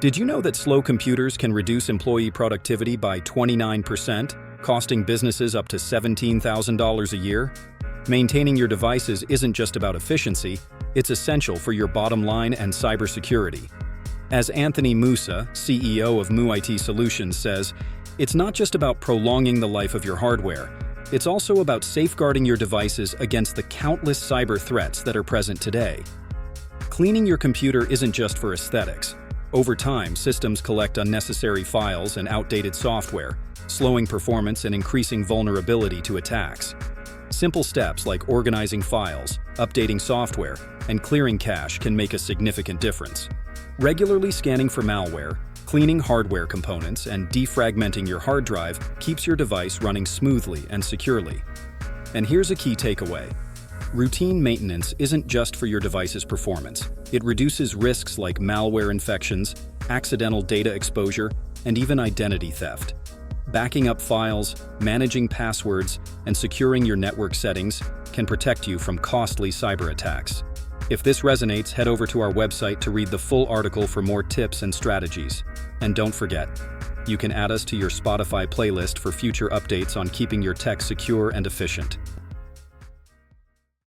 Did you know that slow computers can reduce employee productivity by 29%, costing businesses up to $17,000 a year? Maintaining your devices isn't just about efficiency, it's essential for your bottom line and cybersecurity. As Anthony Musa, CEO of MuIT Solutions, says, it's not just about prolonging the life of your hardware, it's also about safeguarding your devices against the countless cyber threats that are present today. Cleaning your computer isn't just for aesthetics. Over time, systems collect unnecessary files and outdated software, slowing performance and increasing vulnerability to attacks. Simple steps like organizing files, updating software, and clearing cache can make a significant difference. Regularly scanning for malware, cleaning hardware components, and defragmenting your hard drive keeps your device running smoothly and securely. And here's a key takeaway. Routine maintenance isn't just for your device's performance. It reduces risks like malware infections, accidental data exposure, and even identity theft. Backing up files, managing passwords, and securing your network settings can protect you from costly cyber attacks. If this resonates, head over to our website to read the full article for more tips and strategies. And don't forget, you can add us to your Spotify playlist for future updates on keeping your tech secure and efficient.